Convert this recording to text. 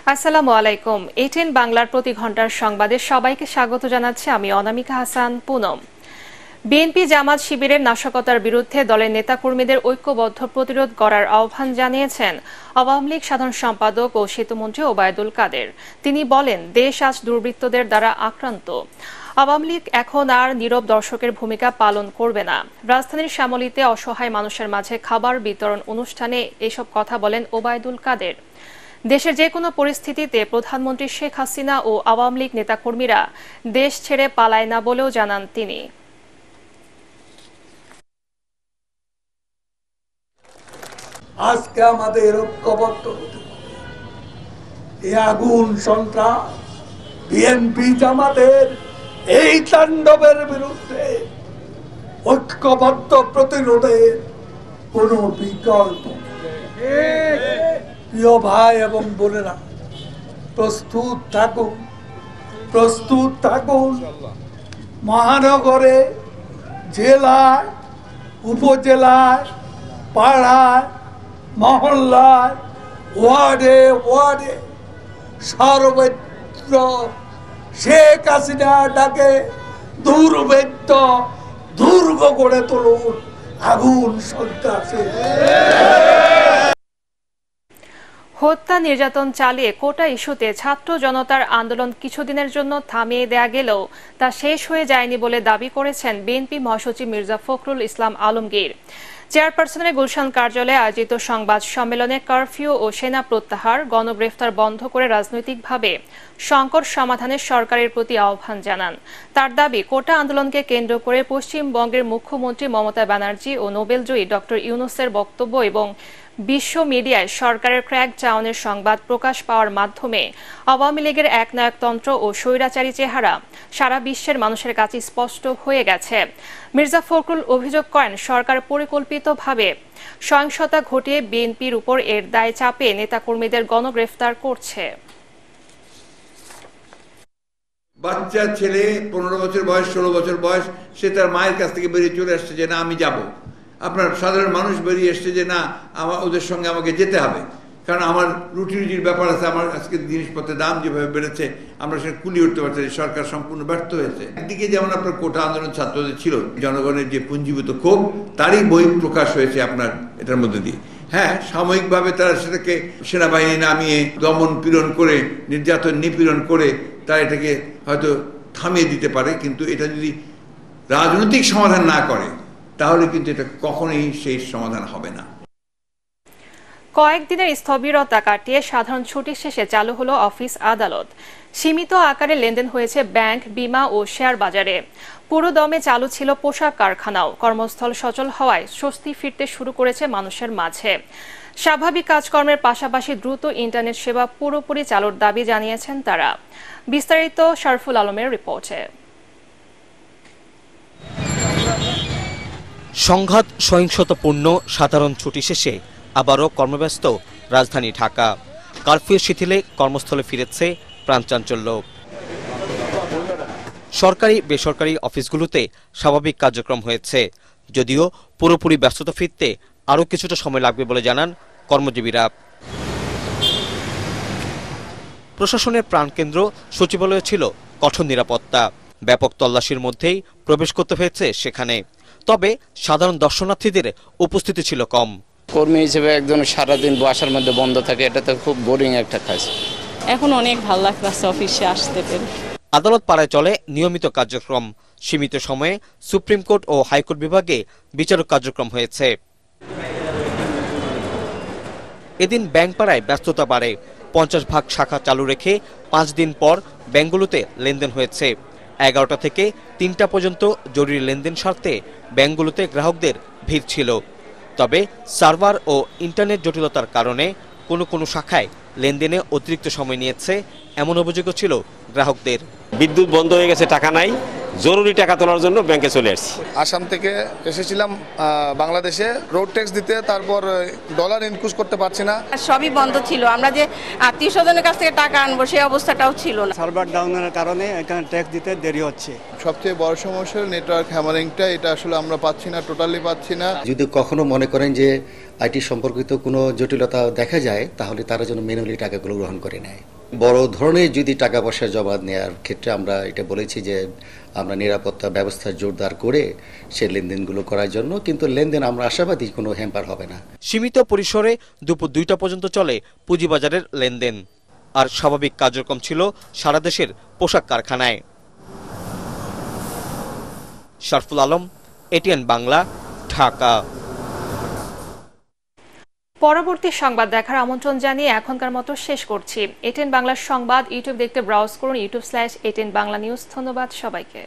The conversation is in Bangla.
আসসালামু আলাইকুম। এটিএন বাংলার প্রতি ঘন্টার সংবাদে সবাইকে স্বাগত জানাচ্ছি আমি অনামিকা হাসান পুনম। বিএনপি জামাত শিবিরের নাশকতার বিরুদ্ধে দলের নেতাকর্মীদের ঐক্যবদ্ধ প্রতিরোধ করার আহ্বান জানিয়েছেন আওয়ামী লীগ সাধারণ সম্পাদক ও সেতুমন্ত্রী ওবায়দুল কাদের। তিনি বলেন, দেশ আজ দুর্বৃত্তদের দ্বারা আক্রান্ত। আওয়ামী লীগ এখন আর নীরব দর্শকের ভূমিকা পালন করবে না। রাজধানীর শ্যামলীতে অসহায় মানুষের মাঝে খাবার বিতরণ অনুষ্ঠানে এসব কথা বলেন ওবায়দুল কাদের। দেশের যে কোনো পরিস্থিতিতে প্রধানমন্ত্রী শেখ হাসিনা ও আওয়ামী লীগ নেতাকর্মীরা দেশ ছেড়ে পালায় না বলেও জানান তিনি। আজকে আমাদের ঐক্যবদ্ধ হতে হবে। এই আগুন সন্ত্রাস বিএনপি জামাতের এই তাণ্ডবের বিরুদ্ধে ঐক্যবদ্ধ প্রতিরোধের কোনো বিকল্প নেই। প্রিয় ভাই এবং বোনেরা, প্রস্তুত থাকুন, প্রস্তুত থাকুন। মহানগরে, জেলায়, উপজেলায়, পাড়ায়, মহল্লায়, ওয়ার্ডে ওয়ার্ডে সর্বত্র শেখ হাসিনা ডাকে দুর্বৃত্ত দুর্গ গড়ে তুলুন আগুন সন্ত্রাসে। হত্যা নির্যাতন চালিয়ে কোটা ইস্যুতে ছাত্র জনতার আন্দোলন কিছুদিনের জন্য থামিয়ে দেয়া গেলেও তা শেষ হয়ে যায়নি বলে দাবি করেছেন বিএনপি মহাসচিব মির্জা ফখরুল ইসলাম আলমগীর। চেয়ারপারসনের গুলশান কার্যালয়ে আয়োজিত সংবাদ সম্মেলনে কারফিউ ও সেনা প্রত্যাহার, গণগ্রেফতার বন্ধ করে রাজনৈতিকভাবে সংকট সমাধানের সরকারের প্রতি আহ্বান জানান। তার দাবি, কোটা আন্দোলনকে কেন্দ্র করে পশ্চিমবঙ্গের মুখ্যমন্ত্রী মমতা ব্যানার্জি ও নোবেলজয়ী ডক্টর ইউনূসের বক্তব্য এবং বিশ্ব মিডিয়ায় সরকারের ক্র্যাকডাউনের সংবাদ প্রকাশ পাওয়ার মাধ্যমে আওয়ামী লীগের একনায়কতন্ত্র ও স্বৈরাচারী চেহারা সারা বিশ্বের মানুষের কাছে স্পষ্ট হয়ে গেছে। মির্জা ফখরুল অভিযোগ করেন, সরকার পরিকল্পিতভাবে সহিংসতা ঘটিয়ে বিএনপির উপর এর দায় চাপিয়ে নেতাকর্মীদের গণগ্রেফতার করছে। বাচ্চা ছেলে 15 বছর বয়স, 16 বছর বয়স, সে তার মায়ের কাছ থেকে বেরিয়ে চলে আসছে যে না আমি যাব। আপনার সাধারণ মানুষ বেরিয়ে এসছে যে না ওদের সঙ্গে আমাকে যেতে হবে, কারণ আমার রুটির ব্যাপার আছে। আমার আজকে জিনিসপত্রের দাম যেভাবে বেড়েছে আমরা সেটা কুলিয়ে উঠতে পারছি। সরকার সম্পূর্ণ ব্যর্থ হয়েছে। একদিকে যেমন আপনার কোটা আন্দোলন ছাত্রদের ছিল, জনগণের যে পুঞ্জীভূত ক্ষোভ, তারই বই প্রকাশ হয়েছে আপনার এটার মধ্যে দিয়ে। হ্যাঁ, সাময়িকভাবে তারা সেটাকে সেনাবাহিনী নামিয়ে দমন পীড়ন করে, নির্যাতন নিপীড়ন করে তারা এটাকে হয়তো থামিয়ে দিতে পারে, কিন্তু এটা যদি রাজনৈতিক সমাধান না করে তাহলে কিন্তু এটা কখনোই সেই সমাধান হবে না। কয়েকদিনের স্থবিরতা কাটিয়ে সাধারণ ছুটি শেষে চালু হলো অফিস আদালত। সীমিত আকারে লেনদেন হয়েছে ব্যাংক, বিমা ও শেয়ার বাজারে। পুরো দমে চালু ছিল পোশাক কারখানাও। কর্মস্থল সচল হওয়ায় স্বস্তি ফিরতে শুরু করেছে মানুষের মাঝে। স্বাভাবিক কাজকর্মের পাশাপাশি দ্রুত ইন্টারনেট সেবা পুরোপুরি চালুর দাবি জানিয়েছেন তারা। বিস্তারিত শরফুল আলমের রিপোর্টে। সংঘাত সহিংসতাপূর্ণ সাধারণ ছুটি শেষে আবারও কর্মব্যস্ত রাজধানী ঢাকা। কারফিউ শিথিলে কর্মস্থলে ফিরেছে প্রাণচাঞ্চল্য। সরকারি বেসরকারি অফিসগুলোতে স্বাভাবিক কার্যক্রম হয়েছে, যদিও পুরোপুরি ব্যস্ততা ফিরতে আরও কিছুটা সময় লাগবে বলে জানান কর্মজীবীরা। প্রশাসনের প্রাণকেন্দ্র সচিবালয়ে ছিল কঠোর নিরাপত্তা। ব্যাপক তল্লাশির মধ্যেই প্রবেশ করতে হয়েছে সেখানে। তবে সাধারণ দর্শনার্থীদের উপস্থিতি ছিল কম। কর্মী হিসেবে একজন সারাদিন বাসার মধ্যে বন্ধ থাকে, এটা তো খুব বোরিং একটা কাজ। এখন অনেক ভালো লাগছে অফিসে আসতে পেরে। আদালত পাড়ায় চলে নিয়মিত কার্যক্রম। সীমিত সময়ে সুপ্রিম কোর্ট ও হাইকোর্ট বিভাগে বিচারক কার্যক্রম হয়েছে। এদিন ব্যাংক পাড়ায় ব্যস্ততা বাড়ে। 50 ভাগ শাখা চালু রেখে 5 দিন পর ব্যাংকগুলোতে লেনদেন হয়েছে। 11টা থেকে 3টা পর্যন্ত জরুরি লেনদেন স্বার্থে ব্যাংকগুলোতে গ্রাহকদের ভিড় ছিল। তবে সার্ভার ও ইন্টারনেট জটিলতার কারণে কোনো শাখায় লেনদেনে অতিরিক্ত সময় নিয়েছে এমন অভিযোগও ছিল গ্রাহকদের। বিদ্যুৎ বন্ধ হয়ে গেছে, টাকা নাই, জরুরি টাকা তোলার জন্য ব্যাংকে চলে আসছি। আসাম থেকে এসেছিলাম বাংলাদেশে রোড ট্যাক্স দিতে, তারপর ডলার ইনক্রুজ করতে পারছি না, সবই বন্ধ ছিল। আমরা যে আত্মীয় স্বজনের কাছ থেকে টাকা আনবো সেই অবস্থাটাও ছিল না। সার্ভার ডাউনের কারণে এখানে ট্যাক্স দিতে দেরি হচ্ছে। সবচেয়ে বড় সমস্যা নেটওয়ার্ক হ্যামারিংটা, এটা আসলে আমরা পাচ্ছি না, টোটালি পাচ্ছি না। যদি কখনো মনে করেন যে আইটি সম্পর্কিত কোনো জটিলতা দেখা যায় তাহলে তারা যেন ম্যানুয়ালি টাকাগুলো গ্রহণ করে নেয়। বড় ধরনের যদি টাকা পয়সা জমা নেওয়ার ক্ষেত্রে আমরা এটা বলেছি যে আমরা নিরাপত্তা ব্যবস্থা জোরদার করে সেই লেনদেনগুলো করার জন্য, কিন্তু লেনদেন আমরা আশাবাদী কোনো হ্যাম্পার হবে না। সীমিত পরিসরে দুপুর 2টা পর্যন্ত চলে পুঁজিবাজারের লেনদেন, আর স্বাভাবিক কার্যক্রম ছিল সারা দেশের পোশাক কারখানায়। শরফুল আলম, এটিএন বাংলা, ঢাকা। পরবর্তী সংবাদ দেখার আমন্ত্রণ জানিয়ে এখনকার মতো শেষ করছি। এটিএন বাংলার সংবাদ ইউটিউব দেখতে ব্রাউজ করুন youtube/ATN বাংলা নিউজ। ধন্যবাদ সবাইকে।